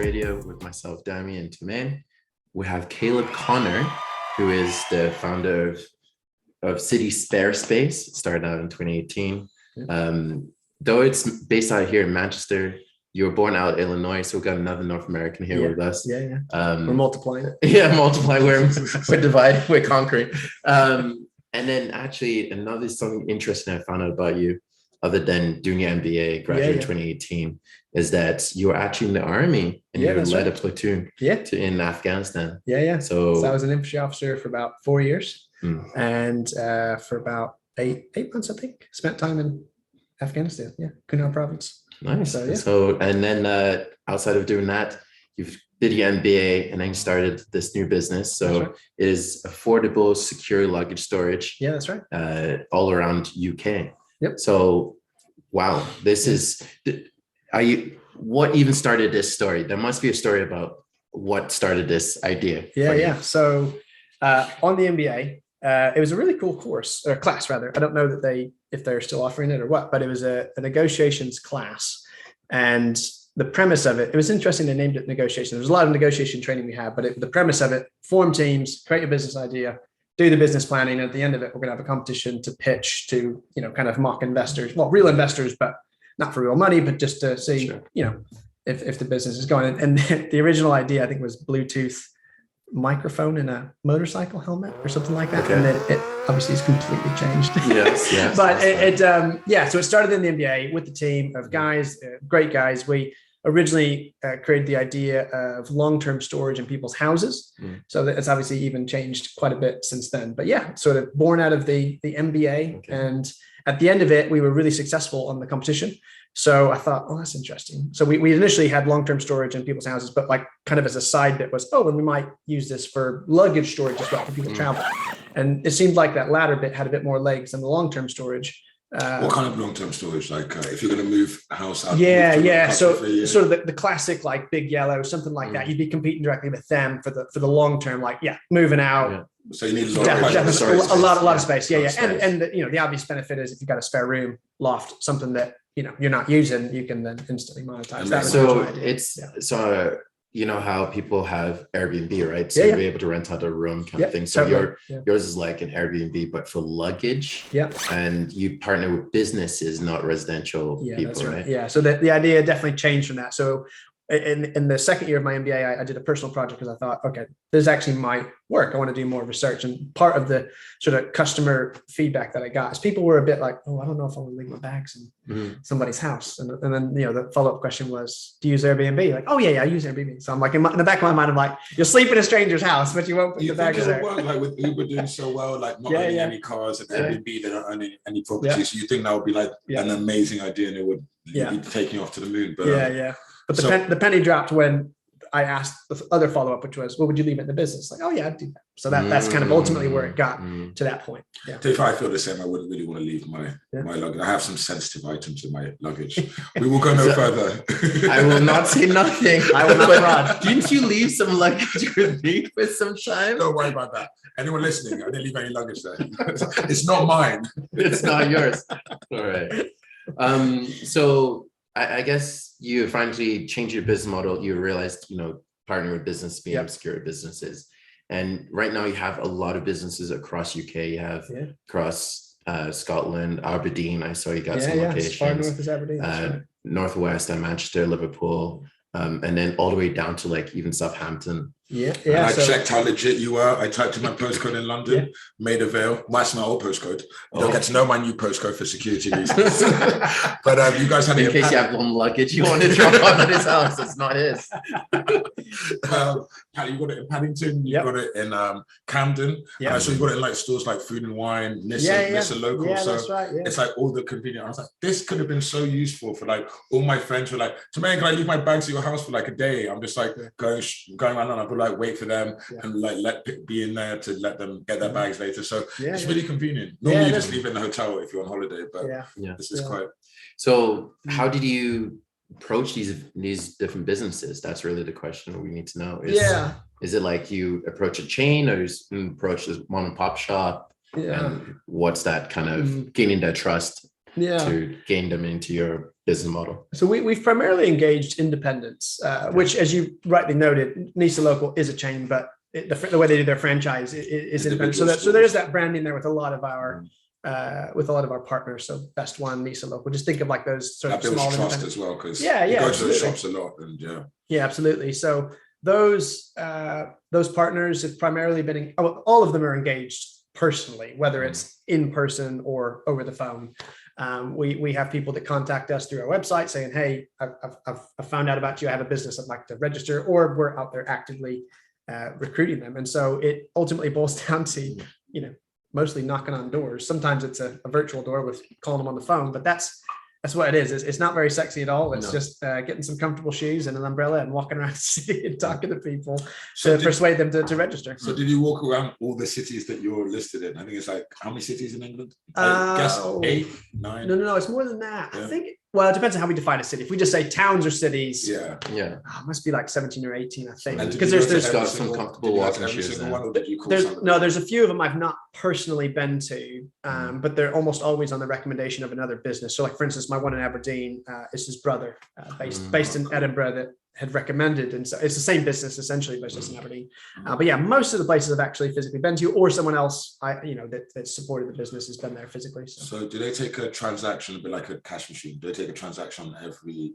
Radio with myself, Dami, and Tumain. We have Caleb Connor, who is the founder of City Spare Space, started out in 2018. Though it's based out here in Manchester, you were born out in Illinois, so we've got another North American here with us. We're multiplying. Multiply. We're dividing, we're conquering. And then actually another something interesting I found out about you, other than doing your MBA, graduated in 2018, is that you were actually in the army and you led a platoon in Afghanistan. So I was an infantry officer for about 4 years, and for about eight months, I think, spent time in Afghanistan. Kunar province. Nice. So and then outside of doing that, you did your MBA and then started this new business. So it is affordable, secure luggage storage. Yeah, that's right. All around UK. Yep. So, wow, this is, what even started this story? There must be a story about what started this idea. So on the MBA, it was a really cool course, or class rather. I don't know that if they're still offering it or what, but it was a negotiations class. And the premise of it was interesting. They named it negotiation. There was a lot of negotiation training we had, but the premise of it, form teams, create a business idea, do the business planning. At the end of it, we're going to have a competition to pitch to, kind of mock investors, well, real investors, but not for real money, but just to see, if the business is going. And the original idea, I think, was Bluetooth microphone in a motorcycle helmet or something like that. And then it obviously is completely changed. Yes. But so it started in the MBA with the team of guys, great guys. We originally created the idea of long-term storage in people's houses. So it's obviously even changed quite a bit since then. But sort of born out of the MBA. And at the end of it, we were really successful on the competition. So I thought, that's interesting. So we initially had long-term storage in people's houses, but like kind of as a side bit was, and we might use this for luggage storage as well for people travel. And it seemed like that latter bit had a bit more legs than the long-term storage. What kind of long-term storage? Like if you're going to move a house out? So sort of the classic, like Big Yellow, something like that. You'd be competing directly with them for the long-term, moving out. So you need a lot of space. And the obvious benefit is if you've got a spare room, loft, something that you're not using, you can then instantly monetize that. So it's you know how people have Airbnb, right? So you'll be able to rent out a room kind of thing. So yours is like an Airbnb, but for luggage. And you partner with businesses, not residential people, right? Yeah. So the idea definitely changed from that. So in the second year of my MBA, I did a personal project because I thought, okay, this actually might work. I want to do more research. And part of the sort of customer feedback that I got is people were a bit like, I don't know if I want to leave my bags in somebody's house. And then, the follow-up question was, do you use Airbnb? Like, I use Airbnb. So I'm like, in the back of my mind, I'm like, you'll sleep in a stranger's house, but you won't put your bags there. Like with Uber doing so well, like not owning any cars, and Airbnb, they're not owning any properties. So you think that would be like an amazing idea and it would be taking you off to the moon. But But the penny dropped when I asked the other follow-up, which was, would you leave it in the business? Like, I'd do that. So that's kind of ultimately where it got to that point. If I feel the same, I wouldn't really want to leave my luggage. I have some sensitive items in my luggage. We will go no further. I will not say nothing. I will not fraud. Didn't you leave some luggage with me for some time? Don't worry about that. Anyone listening, I didn't leave any luggage there. It's not mine. It's not yours. All right. So I guess you finally changed your business model. You realized, partnering with business, being obscure businesses. And right now you have a lot of businesses across UK. You have across Scotland, Aberdeen. I saw you got some locations. Far north is Aberdeen. Northwest and Manchester, Liverpool, and then all the way down to like even Southampton. I checked how legit you were. I typed in my postcode in London, Maida Vale. Well, that's my old postcode. You don't get to know my new postcode for security reasons. But you guys had in case you have one luggage you want to drop off at his house. It's not his. You got it in Paddington. You got it in Camden. So you got it in like stores like Food and Wine, Nissa Local. It's like all the convenient. I was like, this could have been so useful for like all my friends were like, Tumain, can I leave my bags at your house for like a day? I'm just like going around and I would like wait for them and like be in there to let them get their bags later. So it's really convenient. Normally you just leave it in the hotel if you're on holiday, but this is quite. So how did you approach these different businesses? That's really the question we need to know. Is it like you approach a chain or you approach this mom and pop shop? And what's that kind of gaining that trust to gain them into your business model? So we've primarily engaged independents, which, as you rightly noted, Nisa Local is a chain, but the way they do their franchise is independent. So there's that branding there with a lot of our partners. So Best One, Nisa Local. Just think of like those sort of small trust as well, because you go to the shops a lot, and yeah, absolutely. So those partners have primarily been all of them are engaged personally, whether it's in person or over the phone. We have people that contact us through our website saying, hey, I've found out about you. I have a business I'd like to register, or we're out there actively recruiting them. And so it ultimately boils down to, mostly knocking on doors. Sometimes it's a virtual door with calling them on the phone, but that's what it is. It's not very sexy at all. It's just getting some comfortable shoes and an umbrella and walking around the city and talking to people to persuade them to register. So did you walk around all the cities that you're listed in? I think it's like, how many cities in England? I guess 8, 9? No, it's more than that. I think, well, it depends on how we define a city. If we just say towns or cities, it must be like 17 or 18, I think. Because there's got some comfortable walking shoes. There's a few of them I've not personally been to, but they're almost always on the recommendation of another business. So like, for instance, my one in Aberdeen is his brother, based in Edinburgh, that had recommended. And so it's the same business essentially, but it's just in Aberdeen. But yeah, most of the places I've actually physically been to, or someone else that supported the business has been there physically. So do they take a transaction, a bit like a cash machine? Do they take a transaction on every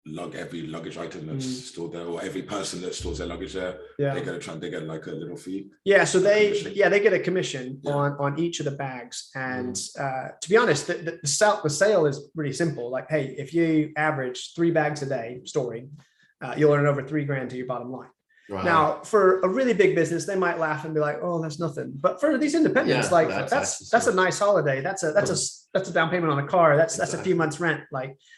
luggage item that's stored there, or every person that stores their luggage there? They get like a little fee. So they get a commission on each of the bags. And to be honest, the sale is pretty simple. Like, hey, if you average 3 bags a day storing, you'll earn over $3,000 to your bottom line. Wow. Now, for a really big business, they might laugh and be like, "Oh, that's nothing." But for these independents, that's a nice holiday. That's a down payment on a car. That's a few months rent.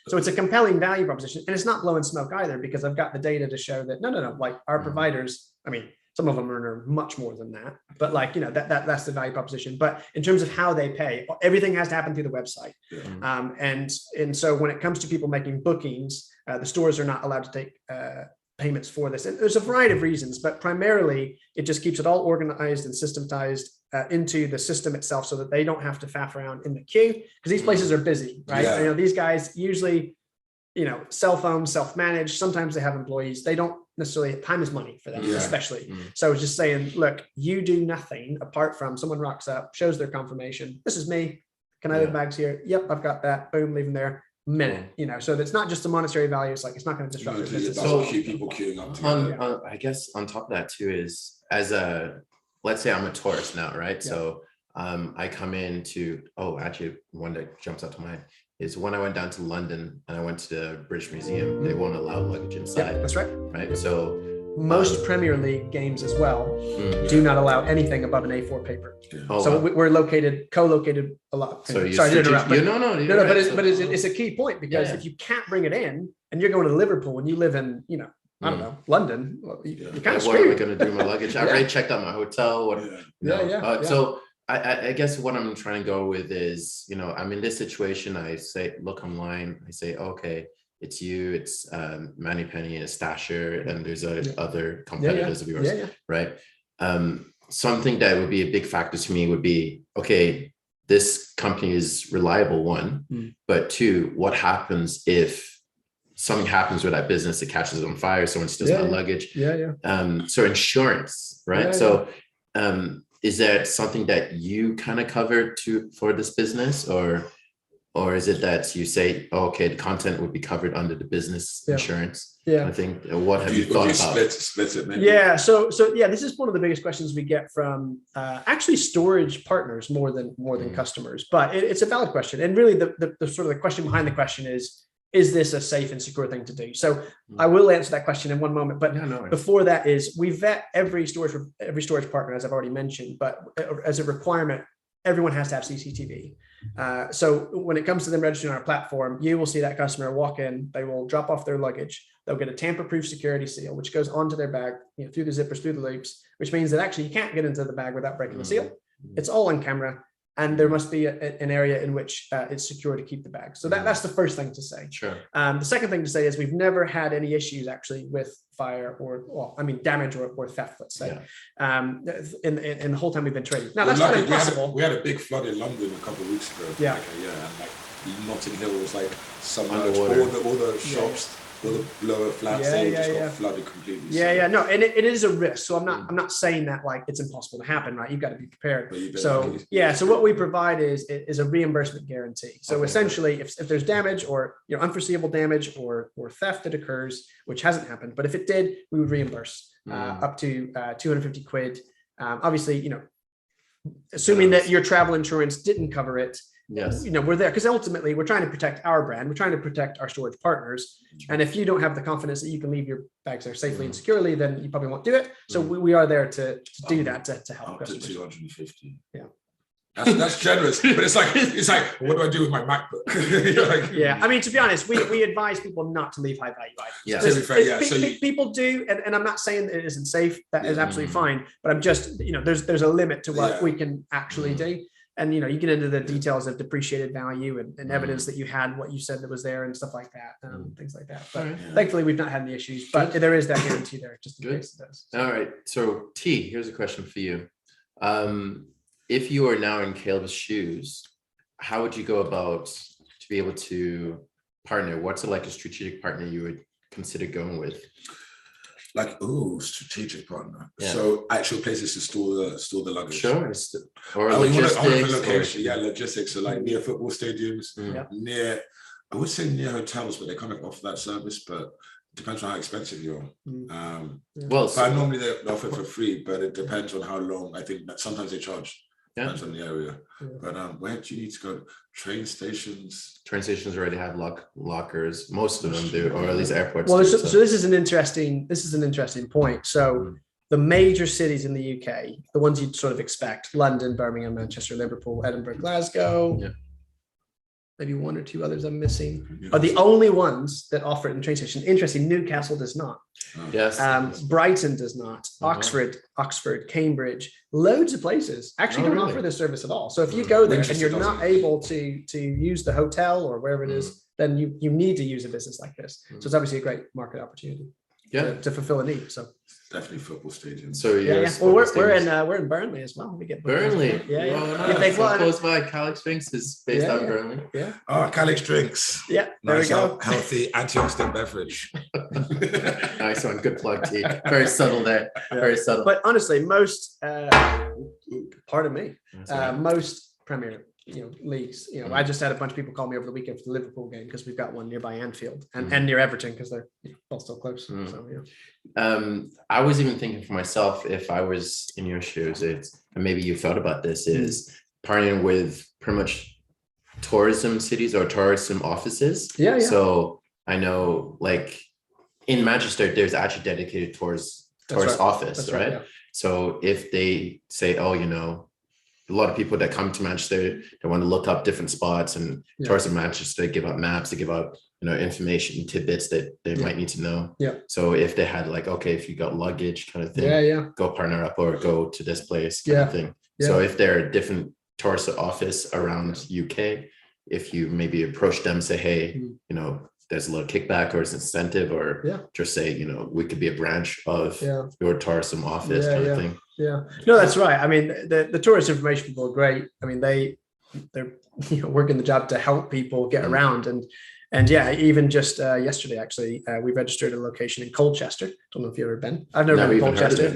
So it's a compelling value proposition, and it's not blowing smoke either, because I've got the data to show that no. Like our providers, I mean, some of them earn much more than that, but that's the value proposition. But in terms of how they pay, everything has to happen through the website. And so when it comes to people making bookings, the stores are not allowed to take payments for this. And there's a variety of reasons, but primarily it just keeps it all organized and systematized into the system itself, so that they don't have to faff around in the queue, because these places are busy, right? These guys usually, cell phones, self-managed. Sometimes they have employees. They don't necessarily, time is money for them, especially. So I was just saying, look, you do nothing apart from someone rocks up, shows their confirmation. This is me. Can I leave bags here? Yep, I've got that. Boom, leave them there. Minute, so that's not just a monetary value. It's like, it's not going to disrupt it. So keep people queuing up. I guess on top of that too is, let's say I'm a tourist now, right? So I come into, actually one that jumps out to mind is when I went down to London and I went to the British Museum. They won't allow luggage inside. That's right. Right. So most Premier League games as well do not allow anything above an A4 paper. So we're co-located a lot. Sorry to interrupt. But it's a key point, because if you can't bring it in, and you're going to Liverpool and you live in, I don't know, London, well, you're kind of screwed. What am I going to do with my luggage? I already checked out my hotel. So I guess what I'm trying to go with is, I'm in this situation. I say, look online. I say, okay, it's you, it's Manny Penny, and Stasher, and there's other competitors of yours, right? Something that would be a big factor to me would be, okay, this company is reliable, one, but 2, what happens if something happens with that business, it catches on fire, someone steals my luggage? So insurance, right? Is that something that you kind of cover for this business, or is it that you say, the content would be covered under the business insurance? I think, what have you thought about? Split it maybe? So this is one of the biggest questions we get from actually storage partners more than customers, but it's a valid question. And really the sort of the question behind the question is this a safe and secure thing to do? So I will answer that question in one moment, but before that is, we vet every storage partner, as I've already mentioned, but as a requirement, everyone has to have CCTV. So when it comes to them registering on our platform, you will see that customer walk in, they will drop off their luggage, they'll get a tamper-proof security seal, which goes onto their bag, through the zippers, through the loops, which means that actually you can't get into the bag without breaking the seal. It's all on camera. And there must be an area in which it's secure to keep the bag. So that's the first thing to say. Sure. The second thing to say is we've never had any issues actually with fire damage or theft, let's say, in the whole time we've been trading. Now, that's not impossible. We had a big flood in London a couple of weeks ago. And Notting Hill was like submerged. Underwater. All the shops, all the lower flats, they just got flooded completely. No, and it is a risk. So I'm not saying that like it's impossible to happen, right? You've got to be prepared. So what we provide is a reimbursement guarantee. So essentially, if there's damage or unforeseeable damage or theft that occurs, which hasn't happened, but if it did, we would reimburse up to 250 quid. Obviously, assuming that your travel insurance didn't cover it. Yes. We're there because ultimately we're trying to protect our brand. We're trying to protect our storage partners. And if you don't have the confidence that you can leave your bags there safely and securely, then you probably won't do it. So we are there to do that to help up customers. to 250. Yeah. That's generous, but it's like, what do I do with my MacBook? I mean, to be honest, we advise people not to leave high value items. Yeah, people do, and I'm not saying that it isn't safe. That is absolutely fine. But I'm just, there's a limit to what we can actually do. And you get into the details of depreciated value and evidence that you had what you said that was there and stuff like that, things like that. But thankfully, we've not had any issues. But there is that guarantee there, just in case it does. All right. So T, here's a question for you. If you are now in Caleb's shoes, how would you go about to be able to partner? What's like a strategic partner you would consider going with? Like, strategic partner. Yeah. So actual places to store the luggage. Sure. Or logistics. Location. Logistics. So like near football stadiums, near, I would say near hotels, but they kind of offer that service, but it depends on how expensive you are. But normally they offer it for free, but it depends on how long. I think that sometimes they charge. Depends on the area. But where do you need to go? Train stations. Train stations already have lockers. Most of them do, or at least airports. Well, so this is an interesting point. So the major cities in the UK, the ones you'd sort of expect: London, Birmingham, Manchester, Liverpool, Edinburgh, Glasgow. Maybe one or two others I'm missing, are the only ones that offer it in train station. Interesting, Newcastle does not. Brighton does not. Oxford, Cambridge, loads of places actually don't offer this service at all. So if you go there and you're not able to use the hotel or wherever it is, then you need to use a business like this. So it's obviously a great market opportunity to fulfill a need. So definitely football stadiums. So well, we're in Burnley as well. We get Burnley. So close by. Calix Drinks is based out of Burnley. Calix Drinks. Nice, healthy antioxidant beverage. Nice one. Good plug, T. Very subtle there. Very subtle. But honestly, most most Premier leagues. I just had a bunch of people call me over the weekend for the Liverpool game because we've got one nearby Anfield and near Everton because they're both so close. So I was even thinking for myself, if I was in your shoes, and maybe you thought about this, is partnering with pretty much tourism cities or tourism offices. So I know, like in Manchester, there's actually dedicated tourist office, right? So if they say, a lot of people that come to Manchester, they want to look up different spots, and tourists in Manchester give out maps, they give out information tidbits that they might need to know. So if they had like, okay, if you got luggage kind of thing, go partner up or go to this place kind of thing. So if there are different tourist office around UK, if you maybe approach them, say, hey, there's a little kickback or it's incentive, or just say, we could be a branch of your tourism office kind of thing. No, that's right. I mean, the tourist information people are great. I mean, they're working the job to help people get around, and even just yesterday, actually, we registered a location in Colchester. Don't know if you've ever been. I've never been to Colchester.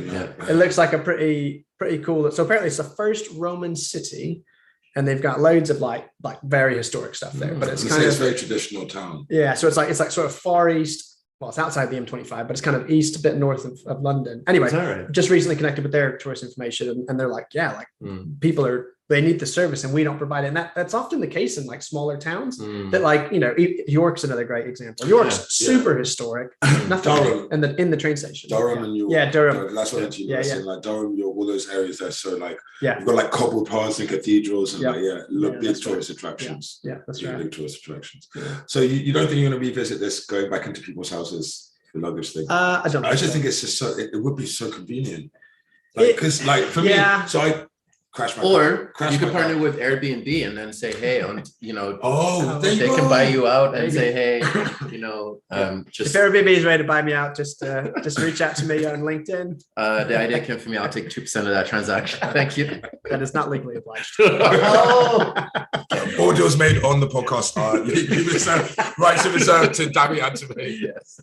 It looks like a pretty cool. So apparently, it's the first Roman city. And they've got loads of like very historic stuff there, but it's kind of a very traditional town. So it's like sort of far east. Well, it's outside the M25, but it's kind of east, a bit north of London. Anyway, just recently connected with their tourist information, and they're like, people they need the service and we don't provide it. And that's often the case in like smaller towns that like, York's another great example. York's super historic, nothing Durham. in the train station. Durham and York. Durham. That's what I'm saying. Like Durham, York, all those areas there. So like, you've got like cobbled paths and cathedrals and big tourist attractions. That's right. Big tourist attractions. So you don't think you're going to revisit this, going back into people's houses, the luggage thing? I don't. I just think it's just it would be so convenient. Because for me, so I crash my or car. You can partner with Airbnb and then say, hey, they can can buy you out and say, hey, just if Airbnb is ready to buy me out, just reach out to me on LinkedIn. The idea came from me. I'll take 2% of that transaction. Thank you. That is not legally obliged. Audios made on the podcast are rights reserved to Dabby and to me. Yes.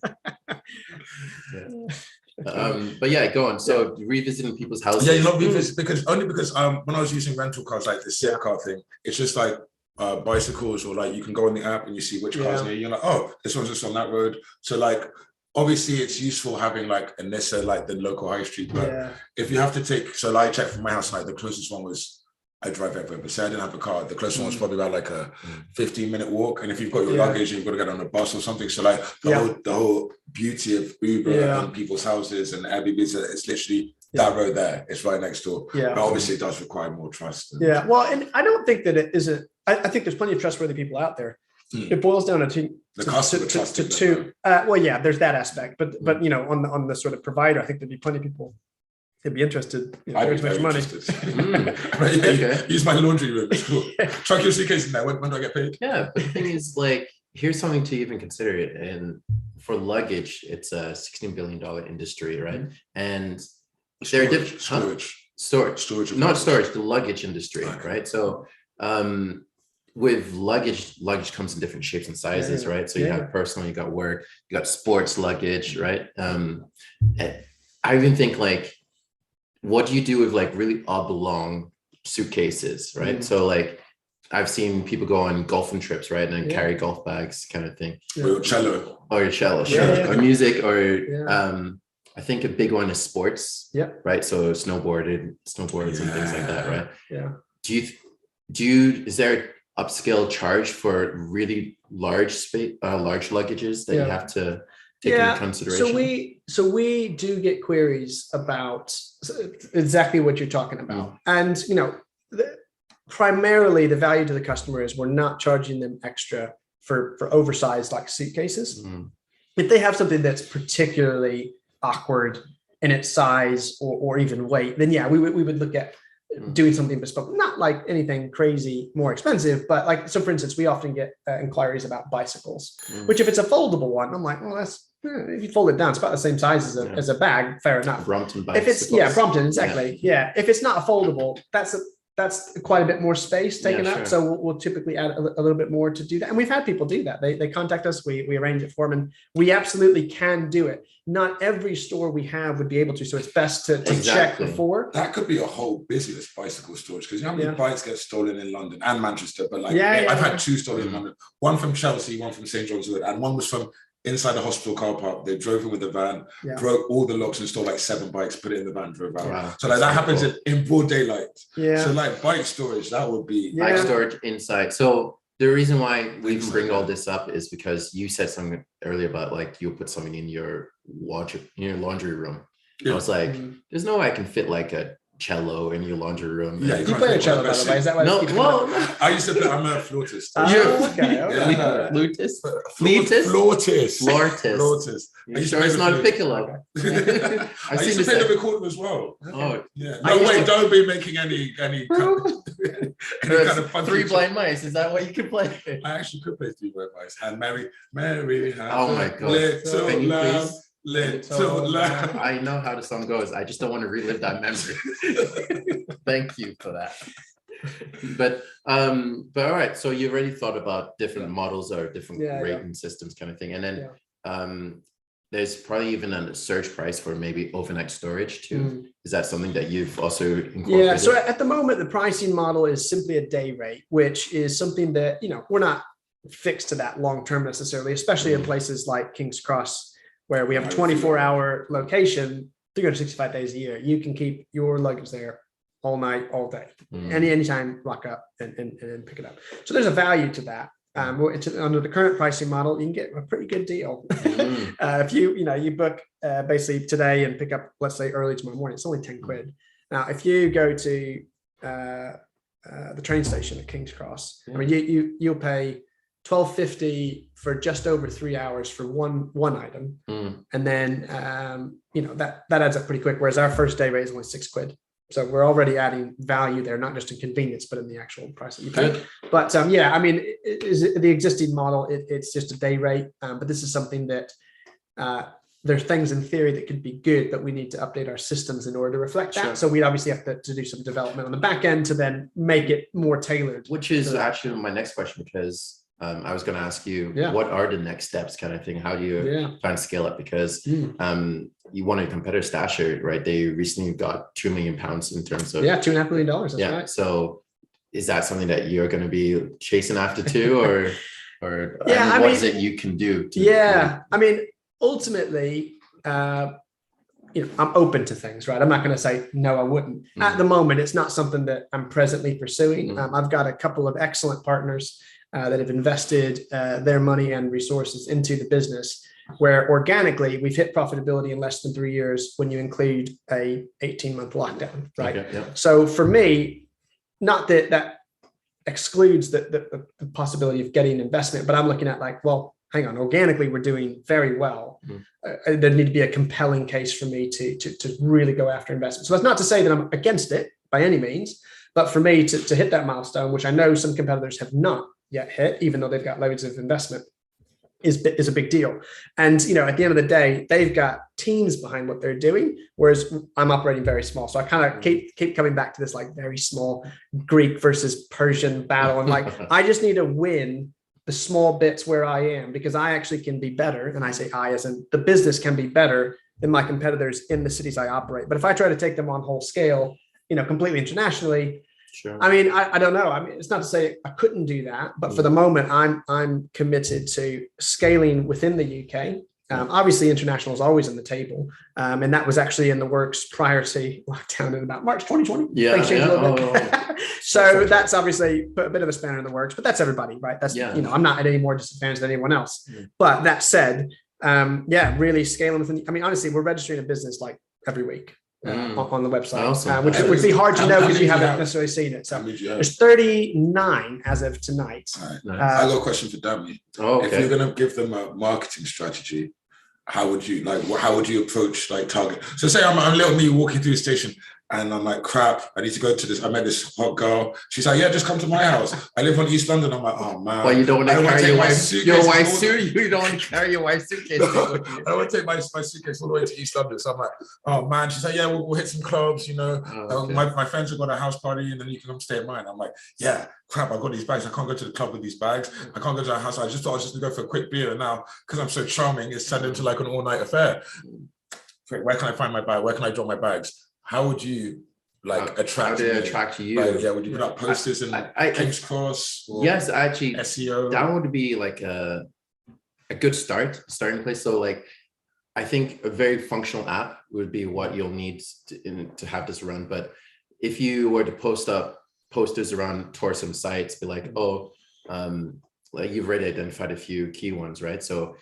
But yeah, go on. So revisiting people's houses. Yeah, not revisit because when I was using rental cars, like the SIP car thing, it's just like bicycles, or like you can go on the app and you see which cars near you. You're like, oh, this one's just on that road. So like, obviously it's useful having like a Nissa, like the local high street. But if you have to take, so like I checked from my house, like the closest one was, I drive everywhere, but say I didn't have a car, the closest one was probably about like a 15-minute walk. And if you've got your luggage and you've got to get on a bus or something, so like the whole beauty of Uber and people's houses and Airbnb is it's literally that road there. It's right next door. But obviously it does require more trust. Well, and I don't think that it isn't. I think there's plenty of trustworthy people out there. It boils down to two. Well, yeah, there's that aspect, but you know, on the sort of provider, I think there'd be plenty of people. They'd be interested. You know, I'd be very money. Use my laundry room. It's cool. Chuck your suitcase in there. When do I get paid? Yeah, but the thing is, like, here's something to even consider it. And for luggage, it's a $16 billion industry, right? And there are different storage, not storage, the luggage industry, right? So with luggage comes in different shapes and sizes, right? So you have personal, you got work, you got sports luggage, right? I even think, like, what do you do with like really oblong suitcases, right? So like I've seen people go on golfing trips, right, and then carry golf bags, kind of thing. Or your cello, or music, or I think a big one is sports, right? So snowboards and things like that, right? Do you is there upscale charge for really large luggages that you have to take into consideration? So we do get queries about exactly what you're talking about. And, you know, primarily the value to the customer is we're not charging them extra for oversized like suitcases. If they have something that's particularly awkward in its size or even weight, then we would look at doing something bespoke, not like anything crazy more expensive, but like, so for instance, we often get inquiries about bicycles, which if it's a foldable one, I'm like, well, that's, if you fold it down, it's about the same size as a bag. Fair enough. Brompton bicycles. If it's Brompton, exactly. If it's not a foldable, that's quite a bit more space taken up. So we'll typically add a little bit more to do that. And we've had people do that. They contact us, we arrange it for them, and we absolutely can do it. Not every store we have would be able to. So it's best to check before. That could be a whole business, bicycle storage, because you know how many bikes get stolen in London and Manchester, but like I've had two stolen in London, one from Chelsea, one from St. John's Wood, and one was from inside the hospital car park. They drove in with the van, broke all the locks and stole like 7 bikes, put it in the van, drove out. Wow. So like that happens in broad daylight. So like bike storage, that would be bike storage inside. So the reason why we even bring all this up is because you said something earlier about like you'll put something in your laundry room. I was like, there's no way I can fit like a cello in your laundry room. You play a cello, by the way. Is that why? No, well, I used to play. I'm a flautist. Flutist. So it's not a piccolo. I used to play the recorder as well. Oh, yeah. No, wait, don't be making any kind of fun. Three Blind Mice. Is that what you can play? I actually could play Three Blind Mice. And Mary. Oh my God. Little lamb. Little lamb. I know how the song goes. I just don't want to relive that memory. Thank you for that. But all right. So you already thought about different models or different rating systems, kind of thing, and then there's probably even a surge price for maybe overnight storage too. Is that something that you've also incorporated? Yeah. So at the moment, the pricing model is simply a day rate, which is something that we're not fixed to that long term necessarily, especially in places like King's Cross, where we have a 24-hour location, 365 days a year. You can keep your luggage there all night, all day, anytime, lock up and pick it up. So there's a value to that. Under the current pricing model, you can get a pretty good deal. If you book basically today and pick up, let's say early tomorrow morning, it's only 10 quid. Now, if you go to the train station at King's Cross, I mean, you'll pay $12.50 for just over 3 hours for one item, and then that adds up pretty quick. Whereas our first day rate is only 6 quid, so we're already adding value there, not just in convenience, but in the actual price that you pay. But I mean, the existing model, it's just a day rate, but this is something that there's things in theory that could be good, but we need to update our systems in order to reflect that. Sure. So we obviously have to do some development on the back end to then make it more tailored. Which is actually my next question, because I was going to ask you, what are the next steps kind of thing? How do you try and scale up? Because you want a competitor, Stasher, right? They recently got £2 million in terms of $2.5 million. That's right. So is that something that you're going to be chasing after too, or what is it you can do? I mean, ultimately, I'm open to things, right? I'm not going to say no, I wouldn't. At the moment, it's not something that I'm presently pursuing. I've got a couple of excellent partners that have invested their money and resources into the business, where organically we've hit profitability in less than 3 years when you include a 18-month lockdown, right? Okay, So for me, not that excludes the possibility of getting investment, but I'm looking at like, well, hang on, organically we're doing very well. There need to be a compelling case for me to really go after investment. So that's not to say that I'm against it by any means, but for me to hit that milestone, which I know some competitors have not yet hit, even though they've got loads of investment, is a big deal. And at the end of the day, they've got teams behind what they're doing, whereas I'm operating very small. So I kind of keep coming back to this like very small Greek versus Persian battle. And like, I just need to win the small bits where I am, because I actually can be better. And I say I as in the business can be better than my competitors in the cities I operate. But if I try to take them on whole scale, completely internationally, sure. I mean, I don't know. I mean, it's not to say I couldn't do that, but for the moment, I'm committed to scaling within the UK. Obviously, international is always on the table, and that was actually in the works prior to lockdown in about March 2020. So that's obviously put a bit of a spanner in the works, but that's everybody, right? That's I'm not at any more disadvantage than anyone else. But that said, really scaling within. I mean, honestly, we're registering a business like every week. On the website, awesome. Which would be hard to know because you haven't necessarily seen it. So there's 39 as of tonight. Right. I got a question for Dami. If you're going to give them a marketing strategy, how would you approach like target? So say I'm little me walking through the station and I'm like, crap, I need to go to this. I met this hot girl. She's like, yeah, just come to my house. I live on East London. I'm like, oh man. Well, you don't want to carry your wife's suitcase. You don't want to carry your wife's suitcase. I don't want to take my suitcase all the way to East London. So I'm like, oh man. She's like, yeah, we'll hit some clubs, My friends have got a house party and then you can come stay at mine. I'm like, yeah, crap, I got these bags. I can't go to the club with these bags. I can't go to a house. I just thought I was just going to go for a quick beer. And now, because I'm so charming, it's turned into like an all-night affair. Where can I find my bag? Where can I drop my bags? How would you attract? How do they attract you? Would you put up posters in King's Cross? Yes, actually, SEO. That would be like a good starting place. So I think a very functional app would be what you'll need to have this run. But if you were to post up posters around tourism sites, be like, you've already identified a few key ones, right? So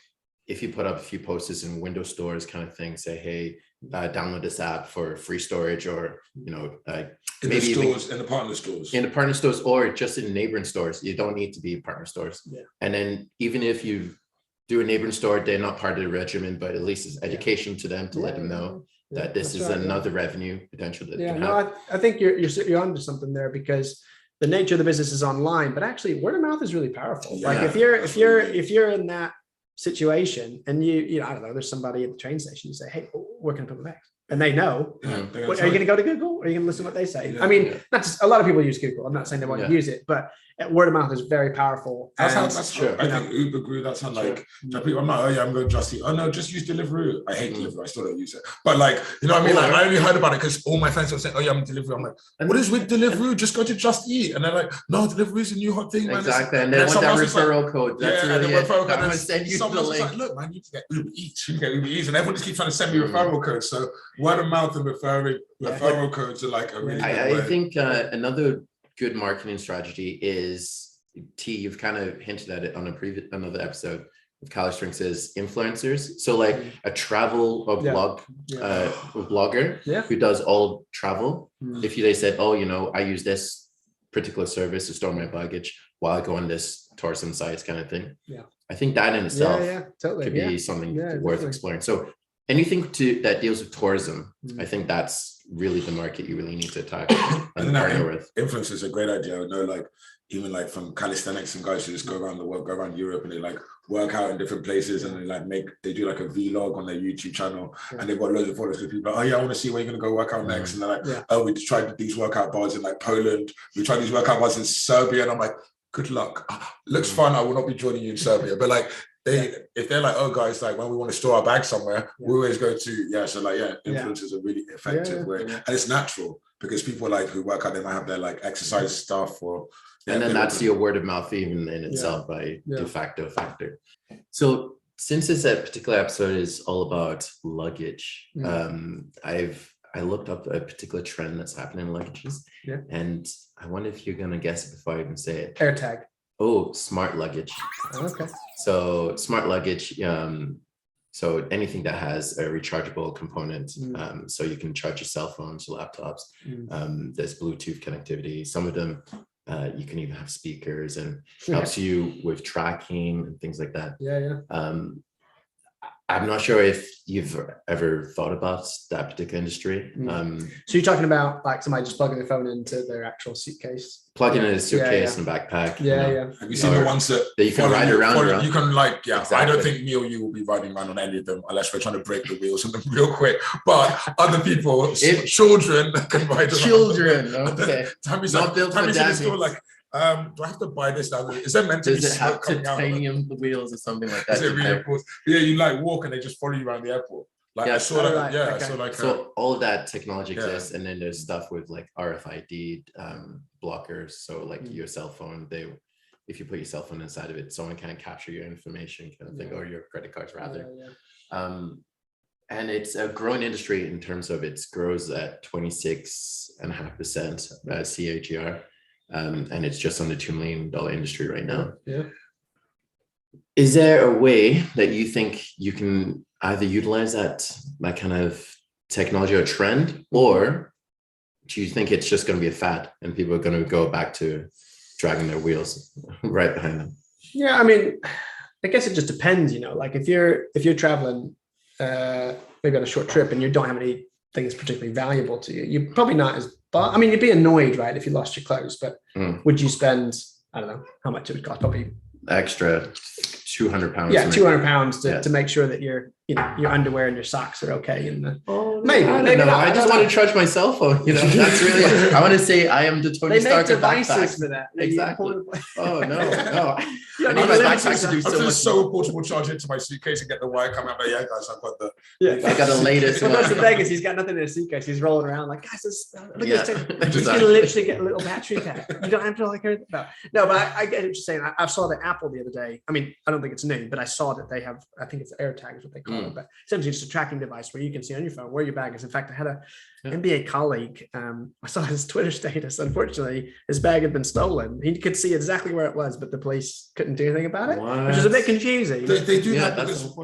if you put up a few posters in window stores kind of thing, say, hey, download this app for free storage, or in the stores, in the partner stores, or just in neighboring stores. You don't need to be partner stores. And then even if you do a neighboring store, they're not part of the regimen, but at least it's education to them to let them know that this is another revenue potential that can have. I think you're onto something there, because the nature of the business is online, but actually word of mouth is really powerful. Like if you're in that situation and you I don't know, there's somebody at the train station, you say, hey, where can I put my bags? And they know. Are you going to go to Google? Or are you going to listen to what they say? I mean, not just, a lot of people use Google. I'm not saying they want to use it, but word of mouth is very powerful. That's true. I think Uber grew. That's how people. I'm not. I'm going to just eat. Oh no, just use Deliveroo. I hate Deliveroo. I still don't use it. But what I mean. I only heard about it because all my friends were saying, "Oh yeah, I'm Deliveroo." I'm like, "What is with Deliveroo? Just go to Just Eat." And they're like, "No, Deliveroo is a new hot thing." Man. Exactly. And they want that referral code. That's really it. I'm going to send you the link. Like, look, man, you need to get Uber Eats. You can get Uber Eats, and everyone just keeps trying to send me referral codes. So word of mouth and referral codes are like a really. I think another good marketing strategy is. You've kind of hinted at it on another episode of College Drinks, is influencers. So like a travel blogger who does all travel. If they said, I use this particular service to store my luggage while I go on this tourism sites kind of thing. I think that in itself could be something worth exploring. So anything that deals with tourism, I think that's really the market you really need to attack and partner with. Influencers is a great idea. I know, even like from calisthenics, some guys who just go around the world, go around Europe, and they like work out in different places, and they do like a vlog on their YouTube channel, and they've got loads of followers. Because people are like, oh yeah, I want to see where you're gonna go work out next, and they're like, oh, we tried these workout bars in like Poland, we tried these workout bars in Serbia, and I'm like, good luck. Looks fun. I will not be joining you in Serbia, but like if they're like, oh guys, like when we want to store our bags somewhere, we always go to influencers are really effective way, and it's natural because people like who work out, they might have their like exercise stuff or. And then that's your word of mouth even in itself by de facto factor. So since this particular episode is all about luggage, I looked up a particular trend that's happening in luggages, and I wonder if you're gonna guess it before I even say it. AirTag. Oh, smart luggage. Okay. So smart luggage. So anything that has a rechargeable component, so you can charge your cell phones, your laptops. There's Bluetooth connectivity. Some of them. You can even have speakers and helps you with tracking and things like that. I'm not sure if you've ever thought about that particular industry. So you're talking about like somebody just plugging their phone into their actual suitcase? Plugging in a suitcase and a backpack. Have you seen the ones that you can ride around? You can like, exactly. I don't think me or you will be riding around on any of them unless we're trying to break the wheels on them real quick. But other people, children can ride around. Children, okay. Tammy's like, do I have to buy this now? Is there meant to be smoke coming out? Does it have titanium wheels or something like that? Is it reinforced? Yeah, you like walk and they just follow you around the airport. Like I saw that. So all of that technology exists, and then there's stuff with like RFID blockers. So like your cell phone, if you put your cell phone inside of it, someone can't capture your information, kind of thing, or your credit cards rather. And it's a growing industry in terms of it grows at 26.5% CAGR. And it's just under $2 million industry right now. Is there a way that you think you can either utilize that kind of technology or trend, or do you think it's just going to be a fad and people are going to go back to dragging their wheels right behind them? Yeah, I mean, I guess it just depends, like if you're traveling maybe on a short trip and you don't have anything that's particularly valuable to you, you're probably not as, but I mean, you'd be annoyed, right, if you lost your clothes, but would you spend, I don't know how much it would cost, probably extra 200 pounds. Yeah, 200 pounds to make sure that your underwear and your socks are okay. And maybe not. I just want to charge my cell phone. That's really. I want to say I am the Tony Stark of backpacks. For that. Exactly. Oh no. I need my backpack to do so much. So portable, charge it into my suitcase and get the wire coming out. But yeah, guys, I've got the. I got the latest. When he goes to Vegas, he's got nothing in his suitcase. He's rolling around like, guys, look at this. He's gonna literally get a little battery pack. You don't have to like her. No, but I get what you're saying. I saw the Apple the other day. I mean, I don't think it's new, but I saw that they have. I think it's AirTags, what they call it, but essentially just a tracking device where you can see on your phone where your bag is. In fact, I had a NBA colleague. I saw his Twitter status. Unfortunately, his bag had been stolen. He could see exactly where it was, but the police couldn't do anything about it, which is a bit confusing. They do that because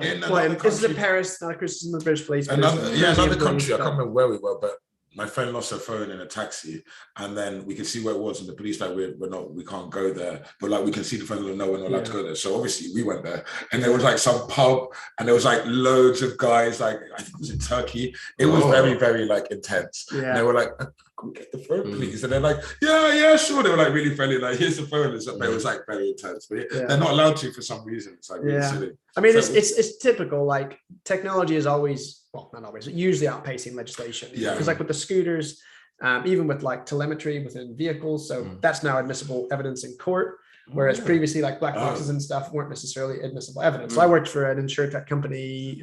this is in Paris, not a criticism of the British police. Another country. I can't remember where we were, but my friend lost her phone in a taxi, and then we could see where it was, and the police like we can't go there, but like we can see the phone and no, we're not allowed to go there. So obviously we went there, and there was like some pub, and there was like loads of guys, like I think it was in Turkey. It was very, very like intense. And they were like, "Come get the phone, please," and they're like, "Yeah, sure." They were like really friendly, like, "Here's the phone." But it was like very intense, but they're not allowed to for some reason. It's like really silly. I mean, it's typical. Like technology is always. Well, not always, but usually outpacing legislation. Because like with the scooters, even with like telemetry within vehicles, so that's now admissible evidence in court, whereas previously like black boxes and stuff weren't necessarily admissible evidence. So I worked for an insurtech company,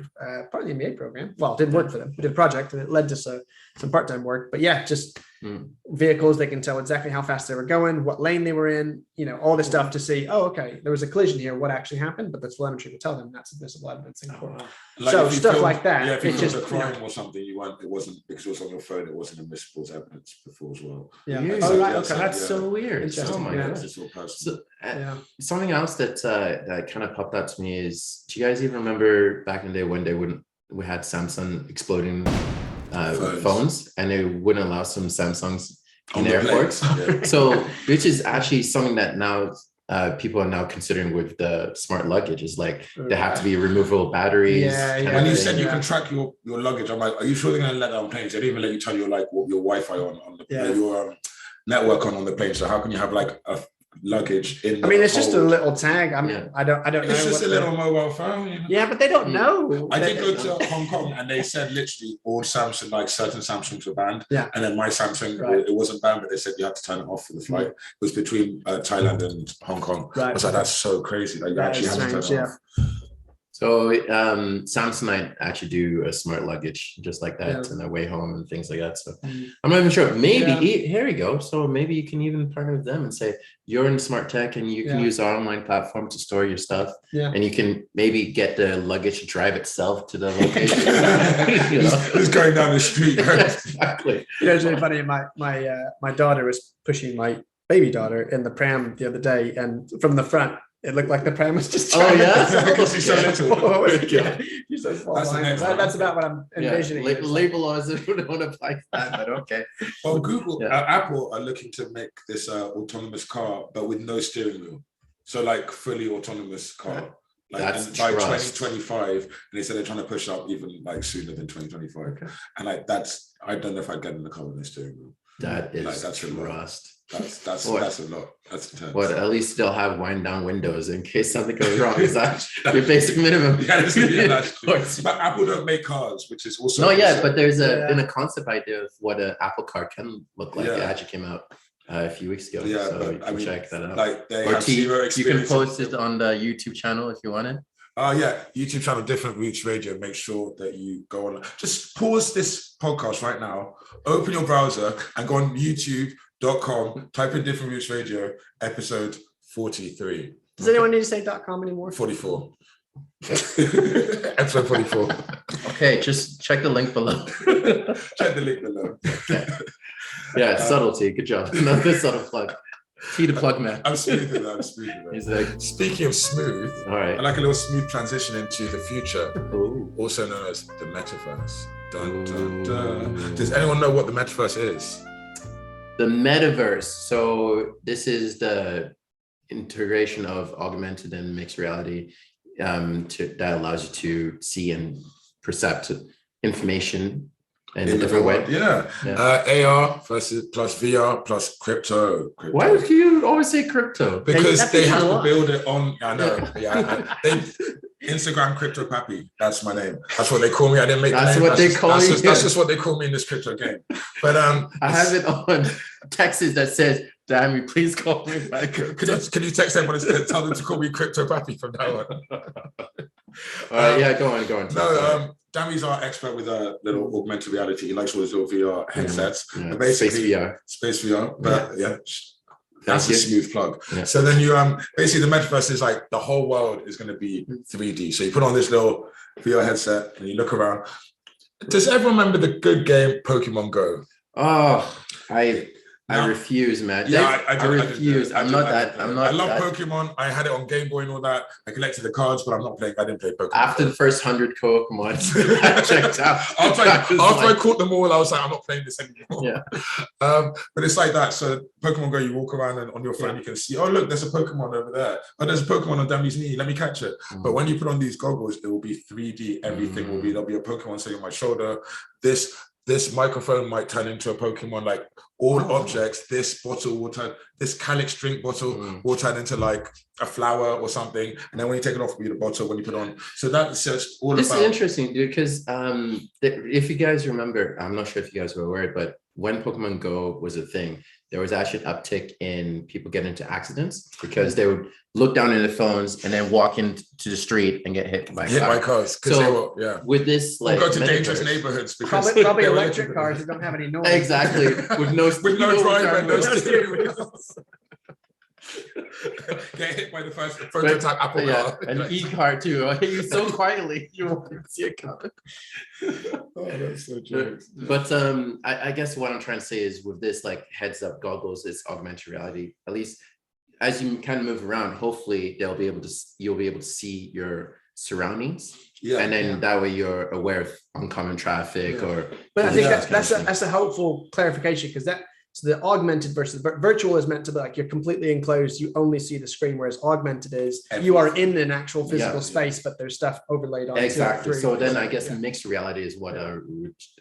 part of the MBA program. Well, didn't work for them. We did a project and it led to some part-time work. But yeah, just vehicles, they can tell exactly how fast they were going, what lane they were in, all this stuff to see, oh, okay, there was a collision here, what actually happened, but the telemetry would tell them that's admissible evidence in court. So stuff like that. Yeah, if you just a crime or something, it wasn't because it was on your phone, it wasn't admissible as evidence before as well. That's so weird. Oh my God. Something else that kind of popped out to me is, do you guys even remember back in the day when we had Samsung exploding phones, and they wouldn't allow some Samsungs in airports? So which is actually something that now people are now considering with the smart luggage, is like there have to be removable batteries. When you said you can track your luggage, I'm like, are you sure they're going to let that on planes? They don't even let you turn your Wi-Fi on the your network on the plane. So how can you have like luggage in. I mean, it's just a little tag. I mean, I don't know. It's just a little mobile phone. You know? Yeah, but they don't know. I did go to Hong Kong, and they said literally all Samsung, like certain Samsungs were banned. Yeah. And then my Samsung, it wasn't banned, but they said you had to turn it off for the flight. It was between Thailand and Hong Kong. Right. I was like, that's so crazy. Like, you actually have to turn it off. So Samsung might actually do a smart luggage just like that on their way home and things like that. So I'm not even sure. Maybe here we go. So maybe you can even partner with them and say you're in smart tech and you can use our online platform to store your stuff. Yeah. And you can maybe get the luggage to drive itself to the location. It's going down the street. Exactly. You know, it's really funny. My daughter was pushing my baby daughter in the pram the other day, and from the front, it looked like the pram was just trying because she's so little. She's so small. That's about what I'm envisioning. Label laws don't apply to that, but okay. Well, Google, Apple are looking to make this autonomous car, but with no steering wheel. So like fully autonomous car. Like, and by 2025, and they said they're trying to push up even like sooner than 2025. Okay. And like I don't know if I'd get in the car with no steering wheel. That is that's rust. That's a lot. That's intense. But at least they'll have wind down windows in case something goes wrong. Is that your basic minimum? That's true. But Apple don't make cars, which is also but there's been a concept idea of what an Apple car can look like. It actually came out a few weeks ago. Yeah, so you can check that out. Like they have zero experience. You can post it on the YouTube channel if you want it. Oh yeah, YouTube channel Different Roots Radio. Make sure that you go on. Just pause this podcast right now. Open your browser and go on YouTube.com. Type in Different Roots Radio, episode 43. Does anyone need to say .com anymore? 44. Episode 44. Okay, just check the link below. Check the link below. Yeah, subtlety. Good job. Another subtle plug. Key to plug, man. I'm smooth with that. He's like, speaking of smooth, all right. I like a little smooth transition into the future, also known as the Metaverse. Dun, dun, dun. Does anyone know what the Metaverse is? The Metaverse. So this is the integration of augmented and mixed reality that allows you to see and perceive information in a different way. AR plus VR plus crypto. Why do you always say crypto? Because they have to build it on. I know. Instagram Crypto Pappy. That's my name. That's what they call me. I didn't make that's the name. What they call you. That's just what they call me in this crypto game. But I have it on Texas that says, "Damn you, please call me back." Can you text them and tell them to call me Crypto Pappy from now on? All right, go on. No, Dami's our expert with a little augmented reality. He likes all his little VR headsets. Yeah. Basically, Space VR. But that's a smooth plug. Yeah. So then you basically the Metaverse is like the whole world is going to be 3D. So you put on this little VR headset and you look around. Does everyone remember the good game Pokemon Go? Oh, I refuse, man. I refuse. I love Pokemon. I had it on Game Boy and all that. I collected the cards, but I didn't play Pokemon. After the first 100 Pokemon, I checked out. After I caught them all, I was like, I'm not playing this anymore. Yeah. But it's like that. So Pokemon Go, you walk around and on your phone, you can see, oh, look, there's a Pokemon over there. Oh, there's a Pokemon on Dami's knee. Let me catch it. But when you put on these goggles, it will be 3D. Everything will be, there'll be a Pokemon sitting on my shoulder. This microphone might turn into a Pokemon, like all objects, this bottle will turn, this Calyx drink bottle will turn into like a flower or something. And then when you take it off, it'll be the bottle when you put on. So that's just all this about. This is interesting, dude, because if you guys remember, I'm not sure if you guys were aware, but when Pokemon Go was a thing, there was actually an uptick in people getting into accidents because they would look down in their phones and then walk into the street and get hit by cars. So with this, like, go to dangerous neighborhoods because probably electric cars that don't have any noise. Exactly, with no driver and no steering wheels. Get hit by the first prototype Apple car. An e-car too. I hit you so quietly you won't even see it coming. Oh, that's so true. But I guess what I'm trying to say is with this like heads-up goggles, it's augmented reality. At least as you kind of move around, hopefully you'll be able to see your surroundings. Yeah, and then that way you're aware of oncoming traffic or. But I think that's a helpful clarification because So the augmented versus virtual is meant to be like you're completely enclosed, you only see the screen, whereas augmented is you are in an actual physical space, but there's stuff overlaid on exactly. So then I guess mixed reality is what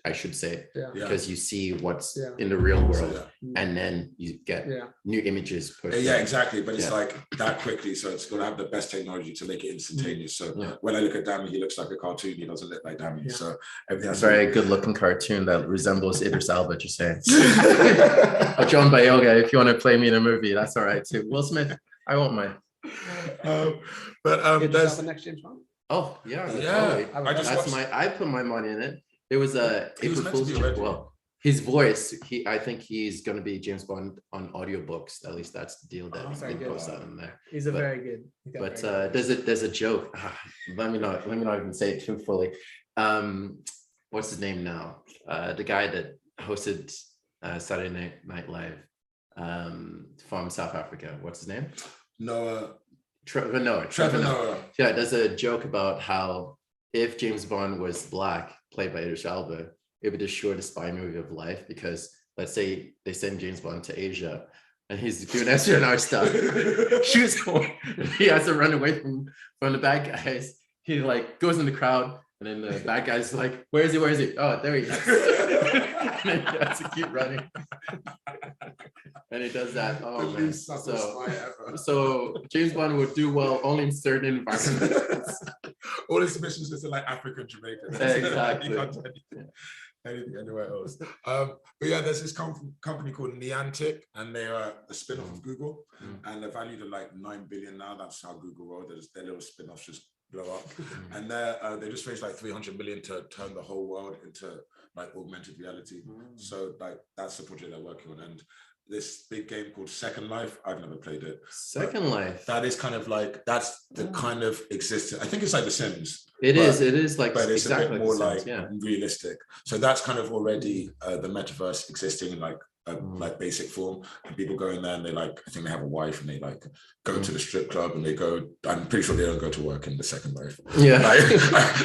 I should say, because you see what's in the real world, and then you get new images. Yeah, exactly. But it's like that quickly, so it's going to have the best technology to make it instantaneous. So when I look at Dammy, he looks like a cartoon. He doesn't look like Dammy. So everything. Very good-looking cartoon that resembles Idris Elba. Just saying. Or John Boyega, if you want to play me in a movie, that's all right too. Will Smith, I won't mind. There's the next James Bond. Oh yeah. Totally. I put my money in it. There was a April Fool's joke. Well, his voice. I think he's going to be James Bond on audiobooks. At least that's the deal that he posts out in there. He's very good. But there's a joke. Let me not even say it too fully. What's his name now? The guy that hosted Saturday Night Live from South Africa. What's his name? Trevor Noah. Yeah, there's a joke about how if James Bond was black, played by Idris Elba, it would be the shortest spy movie of life, because let's say they send James Bond to Asia and he's doing espionage stuff. He has to run away from the bad guys. He like goes in the crowd, and then the bad guy's like, where is he? Oh, there he is. And then he has to keep running. And he does that. Oh man. So James Bond would do well only in certain environments. All his missions is in like Africa, Jamaica. Exactly. You can't do anything anywhere else. But yeah, there's this company called Niantic, and they are a spin-off of Google, and they're valued at like 9 billion now. That's how Google roll. Their little spin-offs just blow up, and they just raised like 300 million to turn the whole world into like augmented reality. So like that's the project they're working on, and this big game called Second Life. I've never played it. Second Life. That is kind of like that's the kind of existence. I think it's like The Sims. It is like, but it's exactly a bit more Sims, like realistic. So that's kind of already the metaverse existing in like basic form, and people go in there and they like, I think they have a wife and they like go to the strip club and they go. I'm pretty sure they don't go to work in the Second Life. Yeah, like,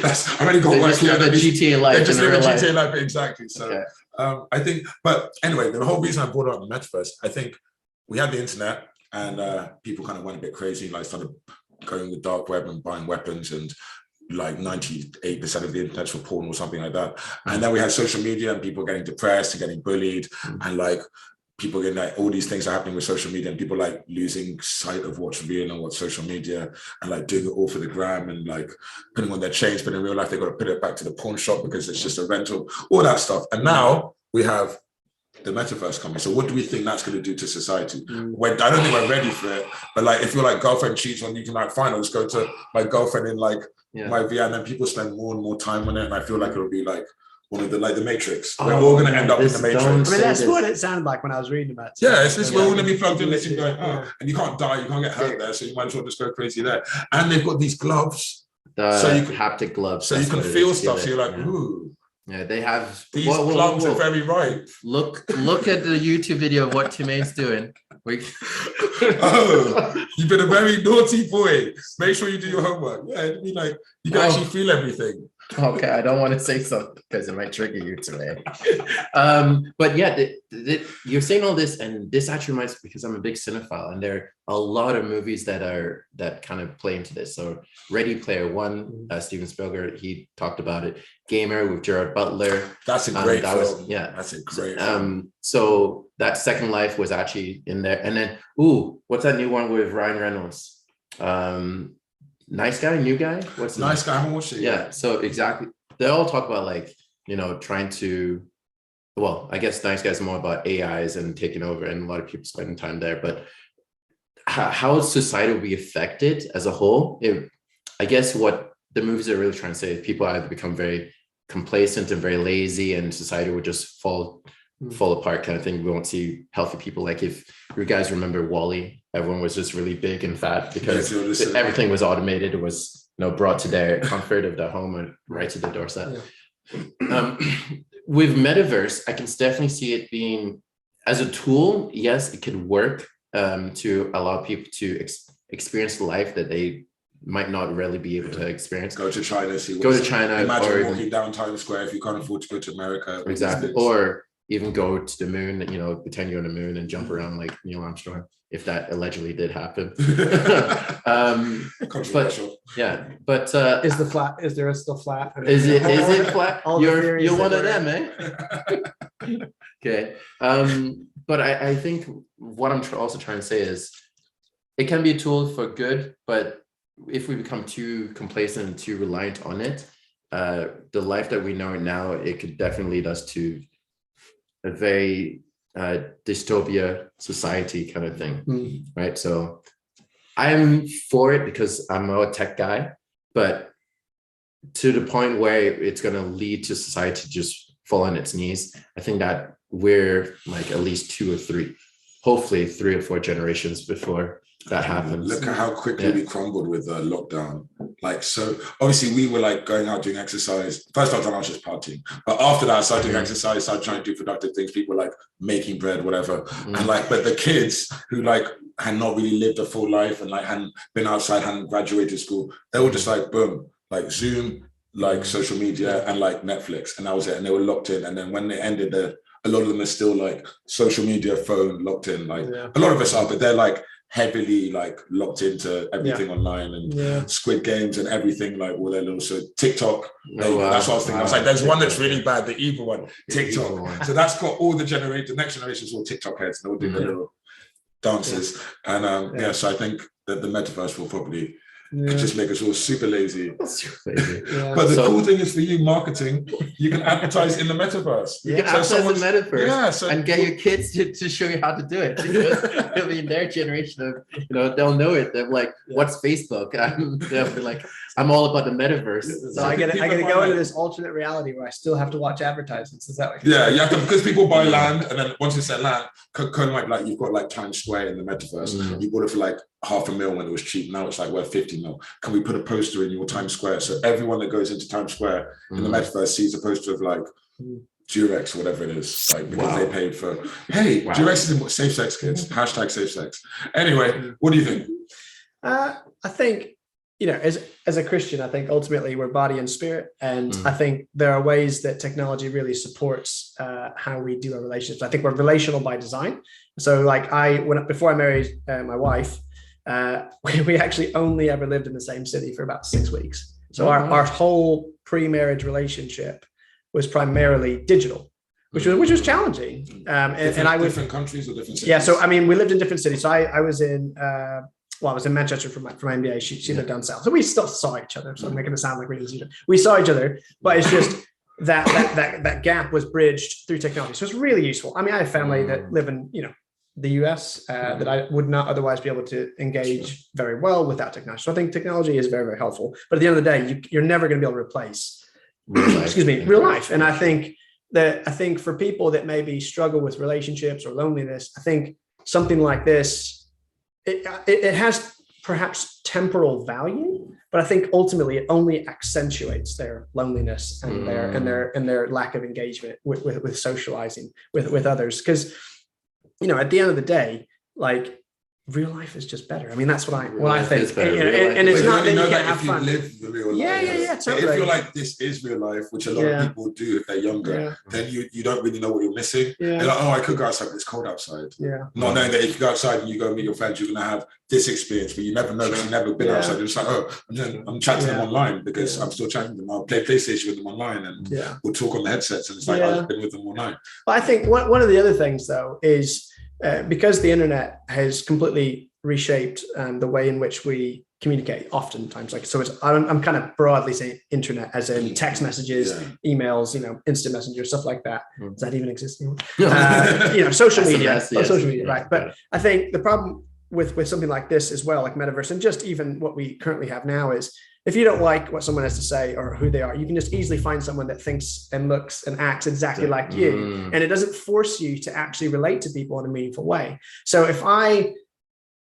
I've already got work. Just live a GTA life. They just live a GTA life, exactly. So I think, but anyway, the whole reason I brought up the metaverse, I think we had the internet and people kind of went a bit crazy, like started going the dark web and buying weapons, and like 98% of the internet's for porn or something like that. And then we had social media and people getting depressed and getting bullied, and like people getting like all these things are happening with social media, and people like losing sight of what's real and what's social media, and like doing it all for the gram, and like putting on their chains, but in real life they've got to put it back to the pawn shop because it's just a rental, all that stuff. And now we have the metaverse coming. So what do we think that's going to do to society? I don't think we're ready for it, but like if your like girlfriend cheats on you, can like fine, I'll just go to my girlfriend in like my VR, and then people spend more and more time on it, and I feel like it'll be like one of the like the Matrix. We're all going to end up in the Matrix. I mean, that's what it sounded like when I was reading about it. Yeah, it's just we're all going to be plugged in this and going, and you can't die, you can't get hurt there, so you might as well just go crazy there. And they've got these gloves, so you can haptic gloves, so you can feel stuff. So you're like, ooh. Yeah, they have these gloves are very right. Look at the YouTube video of what Timaine's doing. Oh, you've been a very naughty boy. Make sure you do your homework. Yeah, it'd be like you can actually feel everything. Okay, I don't want to say something because it might trigger you today. But yeah, you're saying all this, and this actually reminds me, because I'm a big cinephile, and there are a lot of movies that kind of play into this. So Ready Player One, Steven Spielberg, he talked about it. Gamer with Gerard Butler. That's a great film. That's a great film. So that Second Life was actually in there. And then, what's that new one with Ryan Reynolds? Nice Guy, New Guy? What's Nice Guy? I haven't watched it yet. Yeah, so exactly. They all talk about like, trying to, well, I guess Nice Guy is more about AIs and taking over, and a lot of people spending time there. But how society will be affected as a whole? I guess what the movies are really trying to say is people either become very complacent and very lazy, and society would just fall apart kind of thing. We won't see healthy people. Like if you guys remember WALL-E, everyone was just really big and fat because everything was automated. It was brought to their comfort of their home and right to the doorstep. With Metaverse, I can definitely see it being as a tool. Yes, it could work to allow people to experience the life that they might not really be able to experience. Go to China, Go to China. Imagine walking down Times Square if you can't afford to go to America. Exactly. Or even go to the moon, you know, pretend you're on the moon and jump around like Neil Armstrong, if that allegedly did happen. Controversial. But is there still flat? Is it flat? You're one of them, eh? Okay. But I think what I'm also trying to say is it can be a tool for good, but if we become too complacent and too reliant on it, the life that we know now, it could definitely lead us to a very dystopia society kind of thing, right? So I'm for it because I'm a tech guy, but to the point where it's going to lead to society just fall on its knees, I think that we're like at least 2 or 3, hopefully 3 or 4 generations before that happens. Look at how quickly we crumbled with lockdown. Like, so obviously we were like going out doing exercise. First I was just partying, but after that I started doing exercise, started trying to do productive things. People were like making bread, whatever. And like, but the kids who like had not really lived a full life and like hadn't been outside, hadn't graduated school, they were just like, boom, like Zoom, like social media and like Netflix, and that was it. And they were locked in. And then when they ended, a lot of them are still like social media, phone, locked in. Like a lot of us are, but they're like heavily like locked into everything online and Squid Games and everything, like all their little, so TikTok. That's what I was thinking. I was like, there's one that's really bad, the evil one, TikTok. So that's got all the next generation's all TikTok heads, and they'll do their little dances. And so I think that the metaverse will probably just make us all super lazy. But the cool thing is for you, marketing, you can advertise in the metaverse. You can advertise in the metaverse and get your kids to show you how to do it. I mean, their generation of, you know, they'll know it. They're like, what's Facebook? They'll be like, I'm all about the metaverse. So I gotta go into this alternate reality where I still have to watch advertisements. Is that what you have to, because people buy land, and then once it's at land, kind of like you've got like Times Square in the metaverse. You bought it for like $500,000 when it was cheap. Now it's like worth 50 mil. Can we put a poster in your Times Square? So everyone that goes into Times Square in the metaverse sees a poster of like Durex, or whatever it is, like, because they paid for, Durex is in safe sex, kids. Hashtag safe sex. Anyway, what do you think? I think, you know, as a Christian, I think ultimately we're body and spirit. And I think there are ways that technology really supports how we do our relationships. I think we're relational by design. So like before I married my wife, we actually only ever lived in the same city for about 6 weeks. So our whole pre-marriage relationship was primarily digital, which was challenging. And I was different countries or different cities? Yeah. So, I mean, we lived in different cities. So I was in, I was in Manchester for my MBA. She lived down south. So we still saw each other. So I'm making it sound like we didn't see each other. We saw each other, but it's just that gap was bridged through technology. So it's really useful. I mean, I have family that live in, you know, the US that I would not otherwise be able to engage very well without technology. So I think technology is very, very helpful. But at the end of the day, you're never going to be able to replace real life. And I think for people that maybe struggle with relationships or loneliness, I think something like this, it has perhaps temporal value, but I think ultimately it only accentuates their loneliness and their lack of engagement with socializing with others. Because, you know, at the end of the day, like, real life is just better. I mean, that's what I think. And it's not that you can't have fun. Live the real life. Yeah, totally. If you're like, this is real life, which a lot of people do if they're younger, then you don't really know what you're missing. You're like, I could go outside, but it's cold outside. Not knowing that if you go outside and you go meet your friends, you're going to have this experience, but you never know because you've never been outside. You're just like, I'm chatting to them online because I'm still chatting to them. I'll play PlayStation with them online and we'll talk on the headsets. And it's like, I've been with them all night. But I think one of the other things, though, is because the internet has completely reshaped the way in which we communicate oftentimes. Like, so I'm kind of broadly saying internet as in text messages, emails, you know, instant messenger, stuff like that. Does that even exist anymore? You know, social media, social media, right? But I think the problem with something like this as well, like Metaverse, and just even what we currently have now, is if you don't like what someone has to say or who they are, you can just easily find someone that thinks and looks and acts exactly like you. And it doesn't force you to actually relate to people in a meaningful way. So if I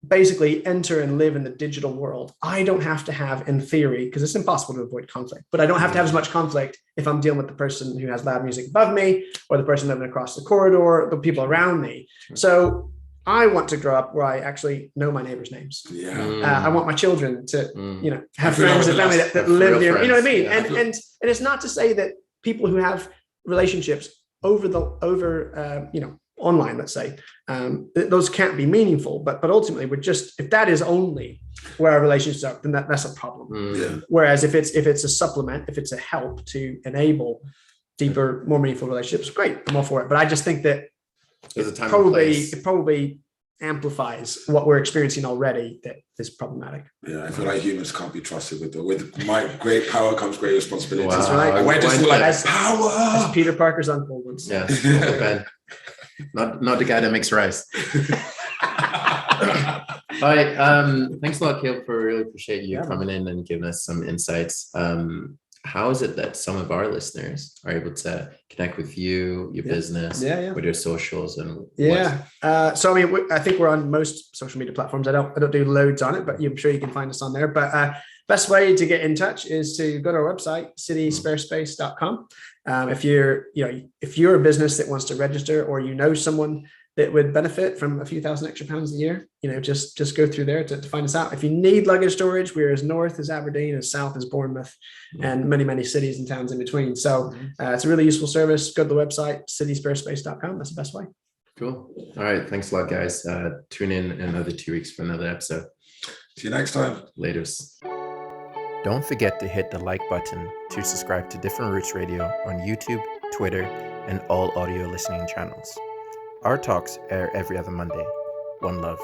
basically enter and live in the digital world, I don't have to have, in theory, because it's impossible to avoid conflict, but I don't have to have as much conflict if I'm dealing with the person who has loud music above me or the person living across the corridor, the people around me. So I want to grow up where I actually know my neighbors' names. I want my children to, you know, have friends and family that live near. You know what I mean? And it's not to say that people who have relationships online, let's say, those can't be meaningful, but ultimately if that is only where our relationships are, then that's a problem. Yeah. Whereas if it's a supplement, if it's a help to enable deeper, more meaningful relationships, great, I'm all for it. But I just think that it probably amplifies what we're experiencing already that is problematic. Yeah, I feel like humans can't be trusted with my great power comes great responsibility. Wow. That's right. And we're just all like power. As Peter Parker's uncle once. Yeah, Ben. Not the guy that makes rice. All right. Thanks a lot, Caleb. Really appreciate you coming in and giving us some insights. How is it that some of our listeners are able to connect with you, your business, with your socials and so I mean, I think we're on most social media platforms. I don't do loads on it, but I'm sure you can find us on there. But best way to get in touch is to go to our website, citysparespace.com. If you're a business that wants to register, or someone that would benefit from a few thousand extra pounds a year, just go through there to find us out. If you need luggage storage, we're as north as Aberdeen, as south as Bournemouth, and many, many cities and towns in between. So it's a really useful service. Go to the website, citysparespace.com. That's the best way. Cool. All right. Thanks a lot, guys. Tune in another 2 weeks for another episode. See you next time. Laters. Don't forget to hit the like button to subscribe to Different Roots Radio on YouTube, Twitter, and all audio listening channels. Our talks air every other Monday. One love.